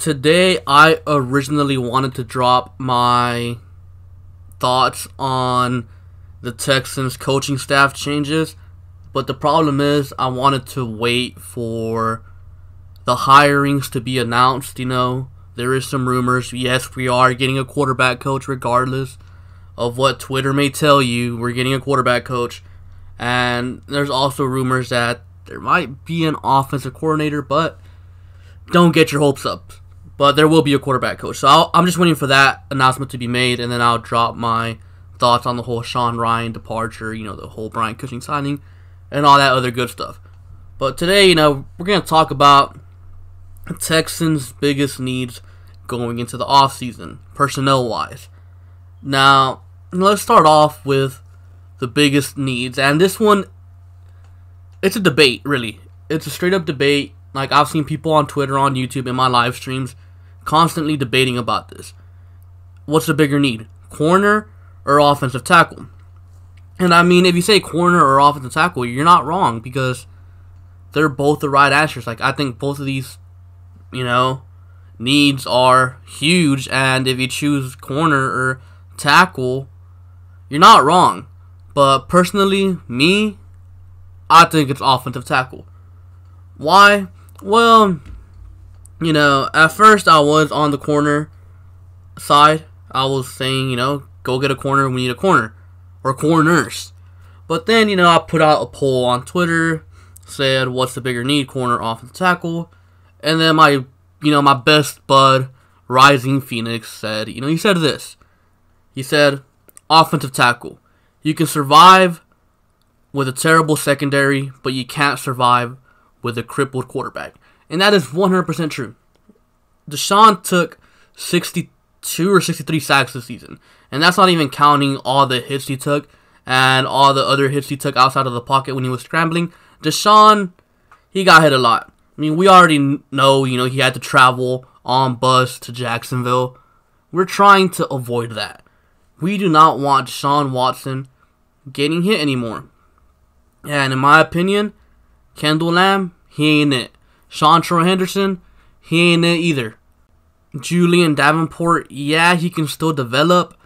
Today, I originally wanted to drop my thoughts on the Texans coaching staff changes, but the problem is I wanted to wait for the hirings to be announced. There is some rumors. Yes, we are getting a quarterback coach regardless of what Twitter may tell you. We're getting a quarterback coach, and there's also rumors that there might be an offensive coordinator, but don't get your hopes up. But there will be a quarterback coach. So I'm just waiting for that announcement to be made, and then I'll drop my thoughts on the whole Sean Ryan departure, the whole Brian Cushing signing, and all that other good stuff. But today, we're going to talk about the Texans' biggest needs going into the offseason, personnel-wise. Now, let's start off with the biggest needs. And this one, it's a debate, really. It's a straight-up debate. Like, I've seen people on Twitter, on YouTube, in my live streams constantly debating about this. What's the bigger need, corner or offensive tackle? And I mean, if you say corner or offensive tackle, you're not wrong, because they're both the right answers. Like, I think both of these, needs are huge, and if you choose corner or tackle, you're not wrong. But personally, I think it's offensive tackle. Why? Well, at first I was on the corner side. I was saying, go get a corner, we need a corner. Or corners. But then, I put out a poll on Twitter, said, what's the bigger need, corner, offensive tackle? And then my best bud, Rising Phoenix, said, he said this. He said, offensive tackle. You can survive with a terrible secondary, but you can't survive with a crippled quarterback. And that is 100% true. Deshaun took 62 or 63 sacks this season. And that's not even counting all the hits he took and all the other hits he took outside of the pocket when he was scrambling. Deshaun, he got hit a lot. I mean, we already know, he had to travel on bus to Jacksonville. We're trying to avoid that. We do not want Deshaun Watson getting hit anymore. And in my opinion, Kendall Lamb, he ain't it. Seantrell Henderson, he ain't it either. Julian Davenport, yeah, he can still develop,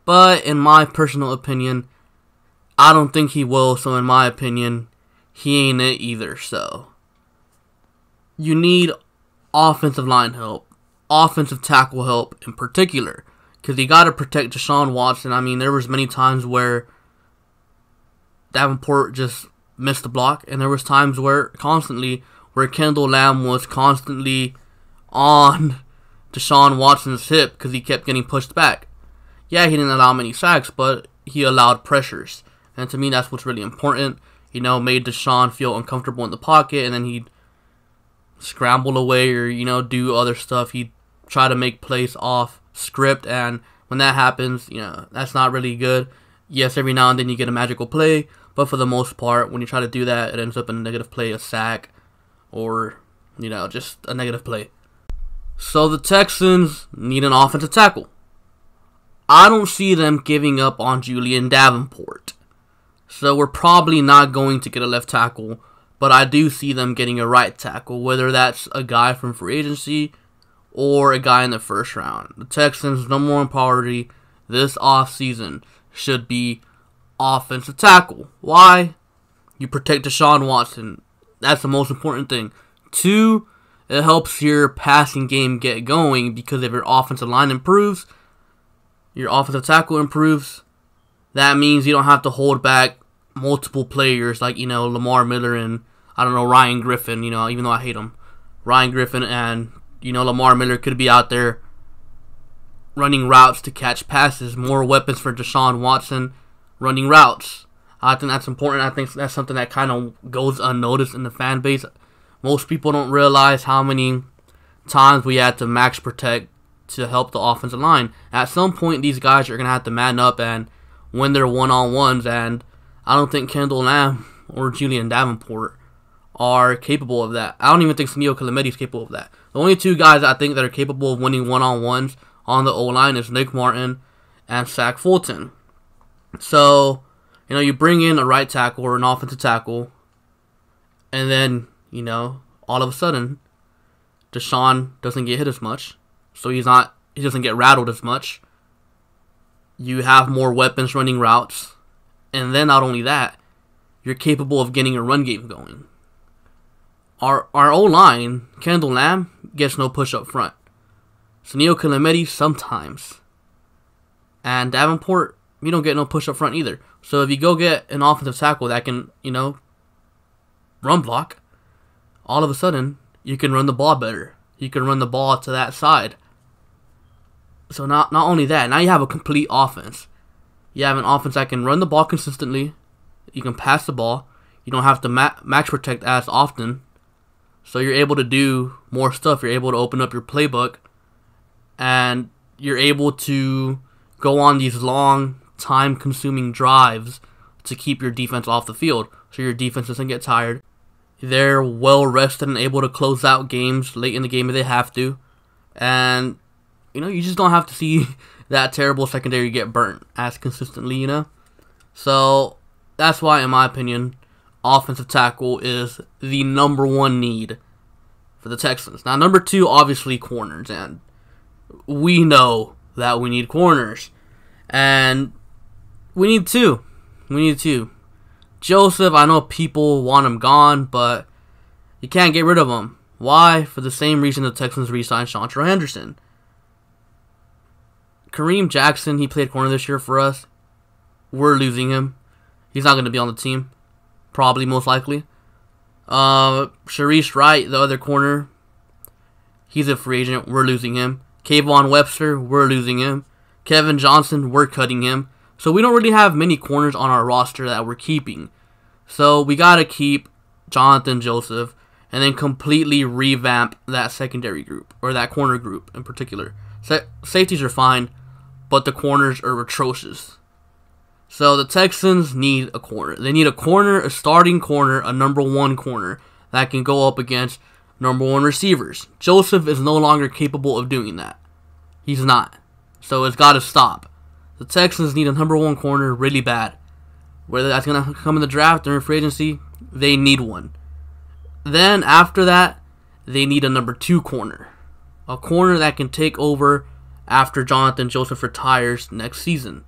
but in my personal opinion, I don't think he will. So in my opinion, he ain't it either. So you need offensive line help, offensive tackle help in particular, because you got to protect Deshaun Watson. I mean, there was many times where Davenport just missed the block, and there was times where Kendall Lamb was constantly on Deshaun Watson's hip because he kept getting pushed back. Yeah, he didn't allow many sacks, but he allowed pressures. And to me, that's what's really important. Made Deshaun feel uncomfortable in the pocket, and then he'd scramble away or, do other stuff. He'd try to make plays off script, and when that happens, that's not really good. Yes, every now and then you get a magical play, but for the most part, when you try to do that, it ends up in a negative play, a sack, or, just a negative play. So the Texans need an offensive tackle. I don't see them giving up on Julian Davenport. So we're probably not going to get a left tackle, but I do see them getting a right tackle, whether that's a guy from free agency or a guy in the first round. The Texans' number one priority this offseason should be offensive tackle. Why? You protect Deshaun Watson. That's the most important thing. 2, it helps your passing game get going, because if your offensive line improves, your offensive tackle improves, that means you don't have to hold back multiple players like, Lamar Miller and, Ryan Griffin, even though I hate him. Ryan Griffin and, Lamar Miller could be out there running routes to catch passes. More weapons for Deshaun Watson running routes. I think that's important. I think that's something that kind of goes unnoticed in the fan base. Most people don't realize how many times we had to max protect to help the offensive line. At some point, these guys are going to have to man up and win their one-on-ones, and I don't think Kendall Lamb or Julian Davenport are capable of that. I don't even think Mediocre is capable of that. The only 2 guys I think that are capable of winning one-on-ones on the O-line is Nick Martin and Zach Fulton. So, you bring in a right tackle or an offensive tackle, and then, all of a sudden, Deshaun doesn't get hit as much, so he doesn't get rattled as much. You have more weapons running routes, and then not only that, you're capable of getting a run game going. Our O-line, Kendall Lamb, gets no push up front. Sunil Kalameti sometimes. And Davenport, you don't get no push up front either. So if you go get an offensive tackle that can, run block, all of a sudden, you can run the ball better. You can run the ball to that side. So not only that, now you have a complete offense. You have an offense that can run the ball consistently. You can pass the ball. You don't have to match protect as often. So you're able to do more stuff. You're able to open up your playbook. And you're able to go on these long, time-consuming drives to keep your defense off the field. So your defense doesn't get tired. They're well-rested and able to close out games late in the game if they have to. And, you just don't have to see that terrible secondary get burnt as consistently, So, that's why, in my opinion, offensive tackle is the number one need for the Texans. Now, number two, obviously, corners. And we know that we need corners. And we need two. Joseph, I know people want him gone, but you can't get rid of him. Why? For the same reason the Texans re-signed Shantra Henderson. Kareem Jackson, he played corner this year for us. We're losing him. He's not going to be on the team. Probably, most likely. Sharice Wright, the other corner, he's a free agent. We're losing him. Kayvon Webster, we're losing him. Kevin Johnson, we're cutting him. So we don't really have many corners on our roster that we're keeping. So we got to keep Jonathan Joseph and then completely revamp that secondary group, or that corner group in particular. Safeties are fine, but the corners are atrocious. So the Texans need a corner. They need a corner, a starting corner, a number one corner that can go up against number one receivers. Joseph is no longer capable of doing that. He's not. So it's got to stop. The Texans need a number one corner really bad. Whether that's going to come in the draft or in free agency, they need one. Then after that, they need a number two corner. A corner that can take over after Jonathan Joseph retires next season.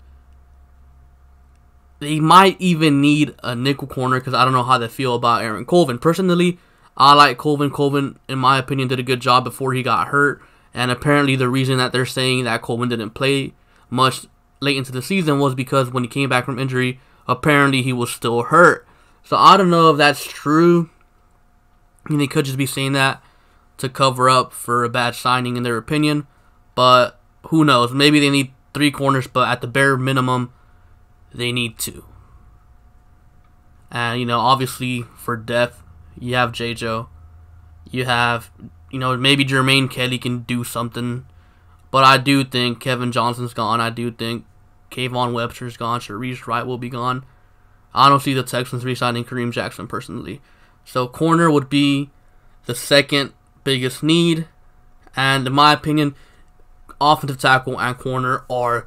They might even need a nickel corner because I don't know how they feel about Aaron Colvin. Personally, I like Colvin. Colvin, in my opinion, did a good job before he got hurt. And apparently the reason that they're saying that Colvin didn't play much late into the season was because when he came back from injury, apparently he was still hurt. So I don't know if that's true. They could just be saying that to cover up for a bad signing in their opinion. But who knows? Maybe they need three corners, but at the bare minimum, they need two. And, obviously for depth, you have J-Joe. You have, maybe Jermaine Kelly can do something. But I do think Kevin Johnson's gone. I do think Kayvon Webster's gone. Sharice Wright will be gone. I don't see the Texans re-signing Kareem Jackson personally. So corner would be the second biggest need. And in my opinion, offensive tackle and corner are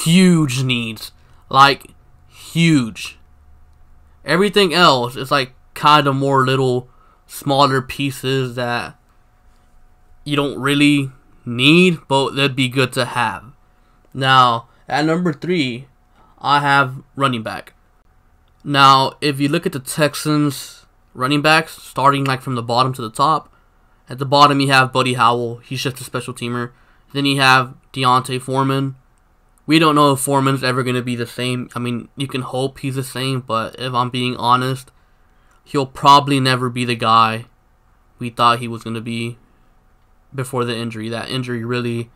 huge needs. Like, huge. Everything else is like kind of more little smaller pieces that you don't really need, but they'd be good to have. Now, at number 3, I have running back. Now, if you look at the Texans running backs, starting like from the bottom to the top, at the bottom you have Buddy Howell. He's just a special teamer. Then you have Deontay Foreman. We don't know if Foreman's ever going to be the same. I mean, you can hope he's the same, but if I'm being honest, he'll probably never be the guy we thought he was going to be before the injury. That injury really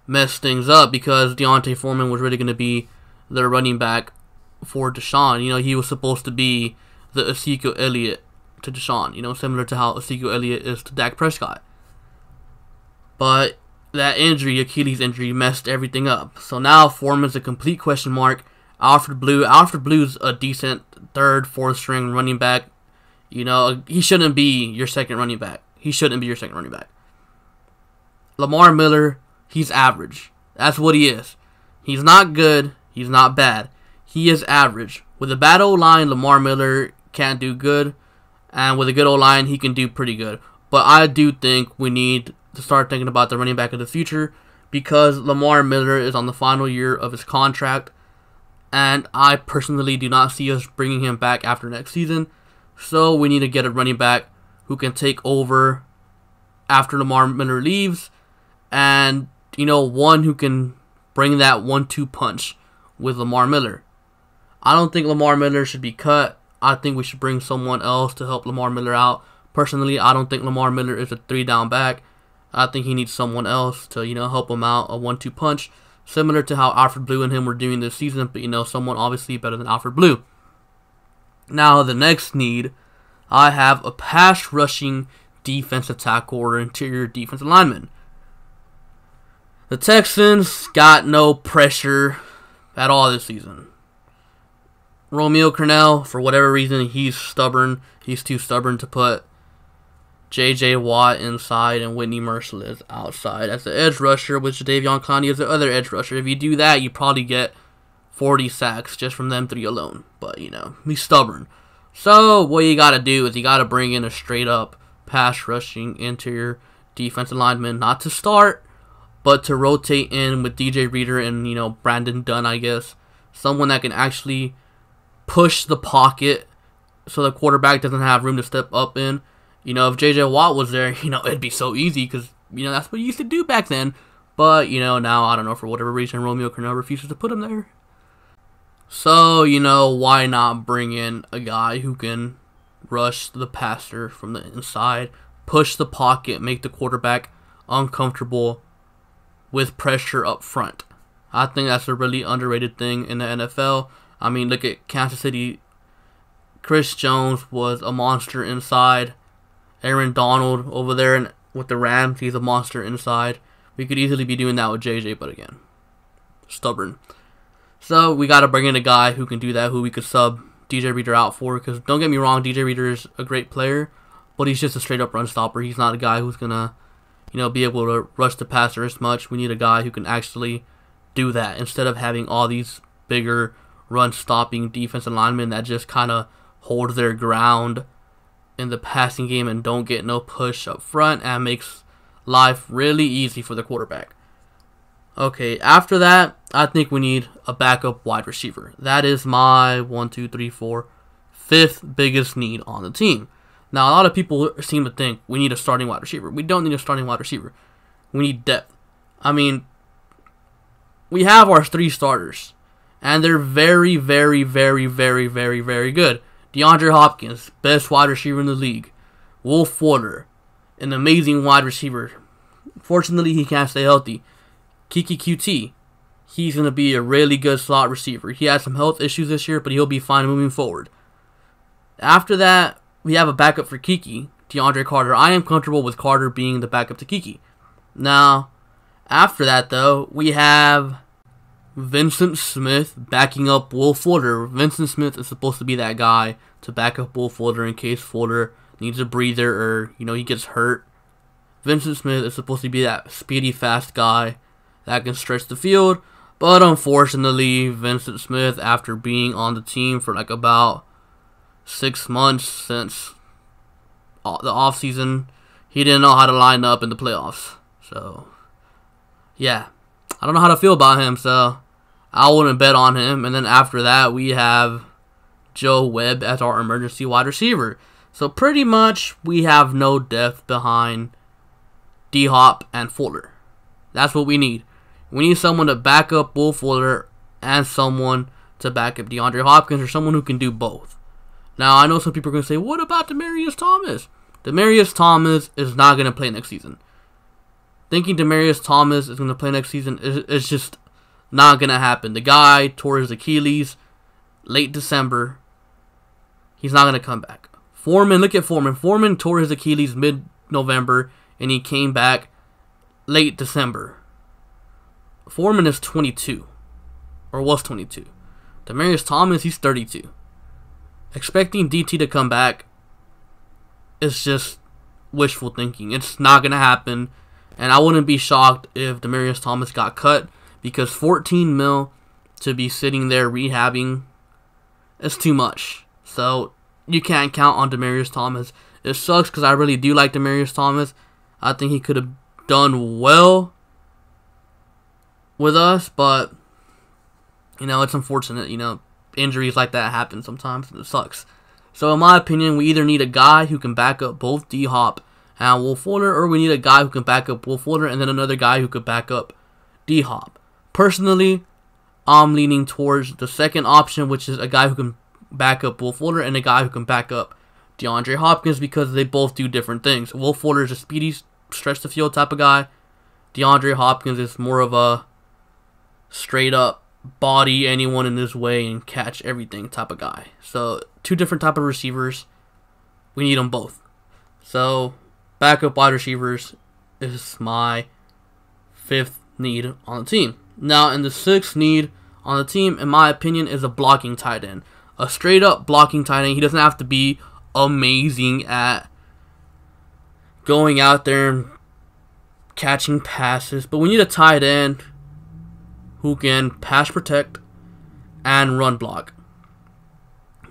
messed things up because Deontay Foreman was really going to be the running back for Deshaun. He was supposed to be the Ezekiel Elliott to Deshaun, similar to how Ezekiel Elliott is to Dak Prescott. But that injury, Achilles injury, messed everything up. So now Foreman's a complete question mark. Alfred Blue's a decent third, fourth string running back. He shouldn't be your second running back. Lamar Miller, he's average. That's what he is. He's not good. He's not bad. He is average. With a bad O-line, Lamar Miller can't do good. And with a good O-line, he can do pretty good. But I do think we need to start thinking about the running back of the future because Lamar Miller is on the final year of his contract. And I personally do not see us bringing him back after next season. So we need to get a running back who can take over after Lamar Miller leaves. And, one who can bring that 1-2 punch with Lamar Miller. I don't think Lamar Miller should be cut. I think we should bring someone else to help Lamar Miller out. Personally, I don't think Lamar Miller is a 3-down back. I think he needs someone else to, help him out, a 1-2 punch. Similar to how Alfred Blue and him were doing this season, but, someone obviously better than Alfred Blue. Now, the next need, I have a pass rushing defensive tackle or interior defensive lineman. The Texans got no pressure at all this season. Romeo Crennel, for whatever reason, he's stubborn. He's too stubborn to put J.J. Watt inside and Whitney Merciless outside as the edge rusher, with Jadeveon Clowney as the other edge rusher. If you do that, you probably get 40 sacks just from them three alone. But, he's stubborn. So, what you got to do is you got to bring in a straight-up pass-rushing interior defensive lineman, not to start, but to rotate in with DJ Reader and, Brandon Dunn, I guess. Someone that can actually push the pocket so the quarterback doesn't have room to step up in. If J.J. Watt was there, it'd be so easy because, that's what you used to do back then. But, now, I don't know, for whatever reason, Romeo Crennel refuses to put him there. So, why not bring in a guy who can rush the passer from the inside, push the pocket, make the quarterback uncomfortable with pressure up front. I think that's a really underrated thing in the NFL. I mean, look at Kansas City. Chris Jones was a monster inside. Aaron Donald over there with the Rams, he's a monster inside. We could easily be doing that with JJ, but again, stubborn. So we got to bring in a guy who can do that, who we could sub DJ Reader out for. Because don't get me wrong, DJ Reader is a great player, but he's just a straight up run stopper. He's not a guy who's gonna, be able to rush the passer as much. We need a guy who can actually do that instead of having all these bigger run stopping defensive linemen that just kind of hold their ground in the passing game and don't get no push up front and makes life really easy for the quarterback. Okay, after that, I think we need a backup wide receiver. That is my 5th biggest need on the team. Now, a lot of people seem to think we need a starting wide receiver. We don't need a starting wide receiver. We need depth. I mean, we have our 3 starters, and they're very, very, very, very, very, very good. DeAndre Hopkins, best wide receiver in the league. Will Fuller, an amazing wide receiver. Fortunately, he can't stay healthy. Kiki QT, he's going to be a really good slot receiver. He had some health issues this year, but he'll be fine moving forward. After that, we have a backup for Kiki, DeAndre Carter. I am comfortable with Carter being the backup to Kiki. Now, after that, though, we have Vincent Smith backing up Will Fuller. Vincent Smith is supposed to be that guy to back up Will Fuller in case Fuller needs a breather or, he gets hurt. Vincent Smith is supposed to be that speedy, fast guy that can stretch the field. But unfortunately, Vincent Smith, after being on the team for like about 6 months since the offseason, he didn't know how to line up in the playoffs. So, yeah. I don't know how to feel about him, so I wouldn't bet on him. And then after that, we have Joe Webb as our emergency wide receiver. So pretty much, we have no depth behind D-Hop and Fuller. That's what we need. We need someone to back up Will Fuller and someone to back up DeAndre Hopkins or someone who can do both. Now, I know some people are going to say, what about Demaryius Thomas? Demaryius Thomas is not going to play next season. Thinking Demaryius Thomas is going to play next season is just not going to happen. The guy tore his Achilles late December. He's not going to come back. Foreman, look at Foreman. Foreman tore his Achilles mid-November, and he came back late December. Foreman is 22, or was 22. Demaryius Thomas, he's 32. Expecting DT to come back is just wishful thinking. It's not going to happen. And I wouldn't be shocked if Demaryius Thomas got cut because $14 million to be sitting there rehabbing is too much. So you can't count on Demaryius Thomas It sucks because I really do like Demaryius Thomas. I think he could have done well with us, but, you know, it's unfortunate. You know, injuries like that happen sometimes, and it sucks. So, in my opinion, we either need a guy who can back up both D-Hop and Will Fuller, or we need a guy who can back up Will Fuller and then another guy who could back up D-Hop. Personally, I'm leaning towards the second option, which is a guy who can back up Will Fuller and a guy who can back up DeAndre Hopkins, because they both do different things. Will Fuller is a speedy, stretch the field type of guy. DeAndre Hopkins is more of a straight up body anyone in his way and catch everything type of guy. So, two different type of receivers. We need them both. So, backup wide receivers is my 5th need on the team. Now, in the 6th need on the team, in my opinion, is a blocking tight end. A straight up blocking tight end. He doesn't have to be amazing at going out there and catching passes, but we need a tight end who can pass protect and run block,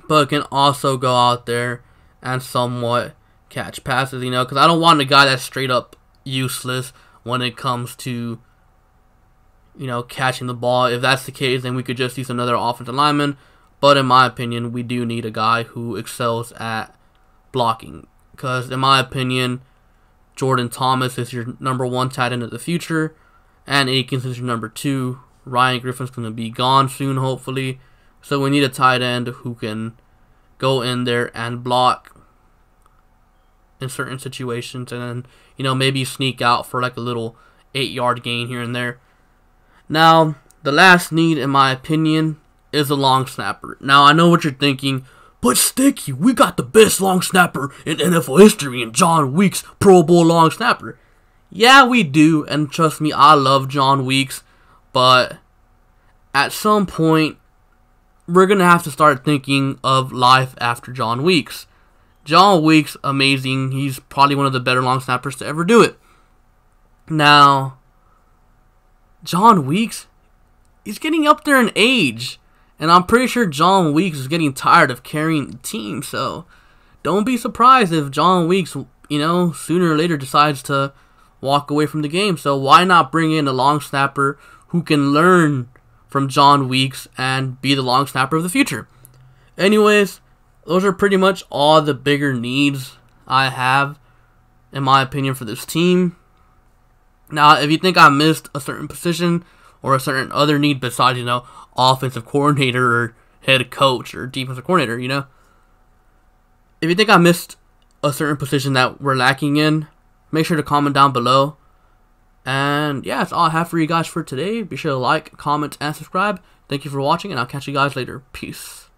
but can also go out there and somewhat catch passes, you know, because I don't want a guy that's straight up useless when it comes to, you know, catching the ball. If that's the case, then we could just use another offensive lineman. But in my opinion, we do need a guy who excels at blocking. Because in my opinion, Jordan Thomas is your number 1 tight end of the future. And Akins is your number 2. Ryan Griffin's going to be gone soon, hopefully. So we need a tight end who can go in there and block in certain situations. And then, you know, maybe sneak out for like a little 8-yard gain here and there. Now, the last need, in my opinion, is a long snapper. Now, I know what you're thinking, but Sticky, we got the best long snapper in NFL history in John Weeks, Pro Bowl long snapper. Yeah, we do, and trust me, I love John Weeks, but at some point, we're going to have to start thinking of life after John Weeks. John Weeks, amazing. He's probably one of the better long snappers to ever do it. Now, John Weeks, he's getting up there in age. And I'm pretty sure John Weeks is getting tired of carrying the team. So, don't be surprised if John Weeks, you know, sooner or later decides to walk away from the game. So, why not bring in a long snapper who can learn from John Weeks and be the long snapper of the future? Anyways, those are pretty much all the bigger needs I have, in my opinion, for this team. Now, if you think I missed a certain position or a certain other need besides, you know, offensive coordinator or head coach or defensive coordinator, you know, if you think I missed a certain position that we're lacking in, make sure to comment down below. And yeah, that's all I have for you guys for today. Be sure to like, comment, and subscribe. Thank you for watching, and I'll catch you guys later. Peace.